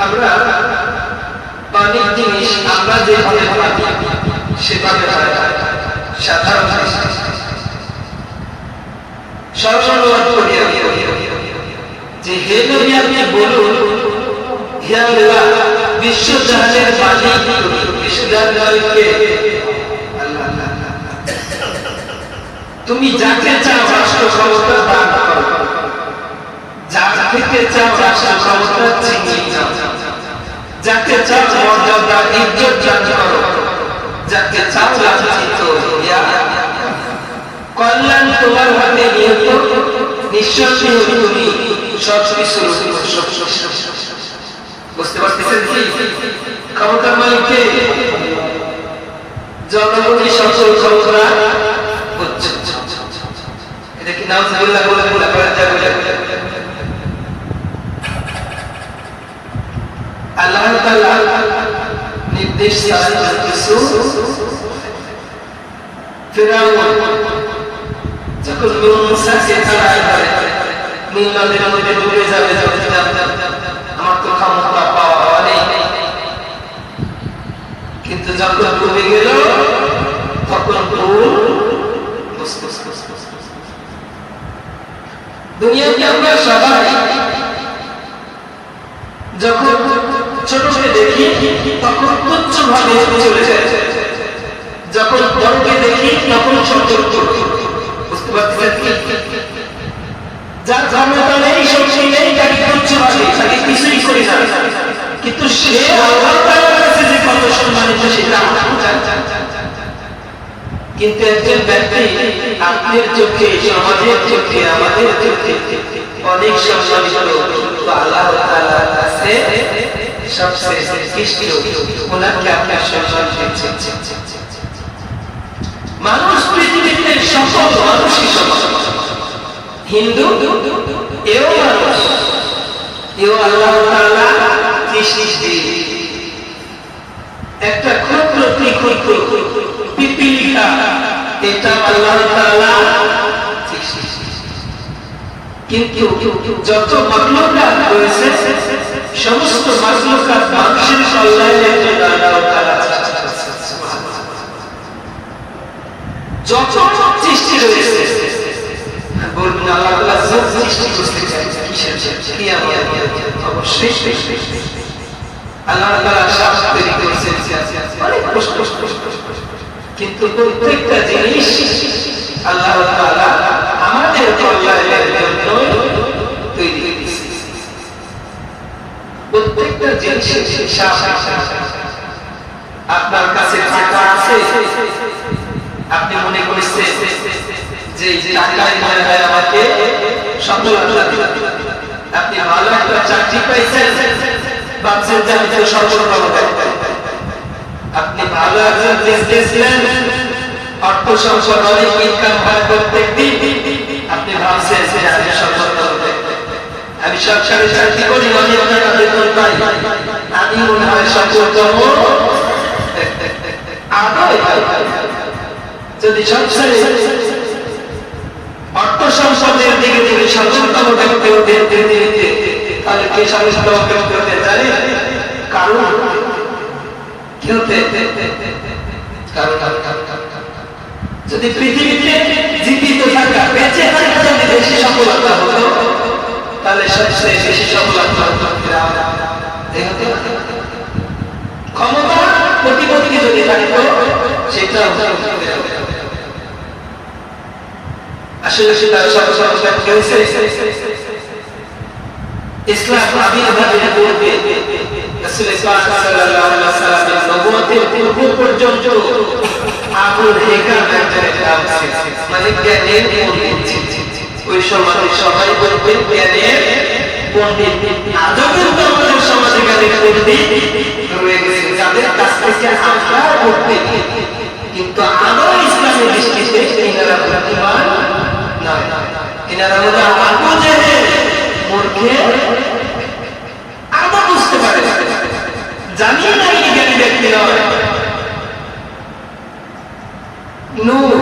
আমরা অনেক জিনিস আমরা যেভাবে ভাবি সেভাবে সাধারণ সর্বসর্বত করি যে হে নবী আপনি বলুন হে আল্লাহ বিশ্বজাহানের মালিক বিশ্বজাহানের মালিককে আল্লাহ তুমি যাকে চাও রাষ্ট্র ক্ষমতা দান করো যাকে চাও রাষ্ট্র ক্ষমতা ছিনিয়ে নাও যাকে চাও মর্যাদা ইজ্জত দান করো যাকে চাও লাঞ্ছিত কল্যাণ তোমার হাতে নিহত নিঃশ্বাসী তুমি সবকিছু বুঝতে পারতেছেন কি ক্ষমতার মালিককে জনগণের সকল ক্ষমতা হচ্ছে এটা কি নাউজুবিল্লাহ বলে বলে করা যাবে আল্লাহ তাআলা নির্দেশ ছাড়া কিছু ফিরাউন যখন মুসাকে তাড়ায় ধরে নীল নদের মধ্যে ডুবে যাবে আমার তো ক্ষমতা পাওয়া নেই কিন্তু যখন ডুবে গেল তখন দুনিয়াতে আমরা সবাই যখন ছোটকে দেখি তখন তুচ্ছ ভাবে চলে যায় যখন বড়কে দেখি তখন ছোট বুঝতে পারছেন যার ক্ষমতা নেই শক্তি নেই তাকে তুচ্ছ ভাবে তাকে কিছুই করি না কিন্তু সে আল্লাহ তাআলার কাছে যে কত সম্মানিত সেটা আমরা জানি কিন্তু একজন ব্যক্তি আপনার চোখে সমাজের চোখে আমাদের চোখে অনেক সম্মানিত কিন্তু আল্লাহ তাআলার কাছে সবচেয়ে শ্রেষ্ঠ ওনাকে আপনি সম্মান দিচ্ছেন মানুষ পৃথিবীতে সকল মানুষই সমান হিন্দু এও মানুষ এও আল্লাহ তাআলা সৃষ্টি একটা ক্ষুদ্র পিপিলিকা এটা আল্লাহ তাআলা কিন্তু যত মাখলুকাত রয়েছে সমস্ত মাখলুকাত মানুষের কল্যাণের জন্য আল্লাহ তাআলা যত সৃষ্টি রয়েছে বলুন আল্লাহ তাআলা সব সৃষ্টি করতে চায় কিসের কি অবশ্যই আল্লাহ তাআলা সব তৈরি করেছেন অনেক কষ্ট কিন্তু প্রত্যেকটা জিনিস আল্লাহ তাআলা আমাদের কল্যাণের জন্য তৈরি করেছেন প্রত্যেকটা জিনিসের হিসাব আপনার কাছে টাকা আছে আপনি মনে করছেন যে টাকাই মনে হয় আমাকে সফলতা দিবে আপনি ভালো একটা চাকরি পাইছেন ভাবছেন যে আমি তো সফলতা পাবো আপনি ভালো একজন বিজনেসম্যান অর্থ সম্পদ অনেক ইনকাম হয় প্রত্যেক দিন আপনি ভাবছেন যে আমি সফলতা পাবো আমি সরকারি চাকরি করি অনেক টাকা বেতন পাই আমি মনে হয় সফলতম আদৌ যদি সবচেয়ে অর্থ সম্পদের দিকে থেকে সচেতন থাকতে হতে তাহলে কে সচেতন হতে জানে কারণ কি হতে যদি পৃথিবীতে জীবিত থাকা বেঁচে থাকা যদি বেশি সফলতা হতো তাহলে সবচেয়ে বেশি সফলতা হতো ক্ষমতা প্রতিপত্তি যদি থাকতো সেটা আসলে সেটা সর্বসর্বদা হয়েছে ইসলাম আবির্ভাবের পূর্বে রাসূল সাল্লাল্লাহু আলাইহি ওয়াসাল্লামের নবুয়তের পূর্ব পর্যন্ত আবু হেকাম একজন নাম ছিল মানে জ্ঞানের পণ্ডিত ওই সমাজে সবাই বলতেন জ্ঞানের পণ্ডিত আজও কিন্তু আমাদের সমাজে জ্ঞানের পণ্ডিত রয়ে গেছে যাদের কাছ থেকে আমরা পড়তে কিন্তু আদৌ ইসলামের দৃষ্টিতে এনারা বুদ্ধিমান নয় এনারা হলো আবু জেহেল মূর্খে আদৌ বুঝতে পারে জানি না এই জ্ঞানী ব্যক্তি নয় নূহ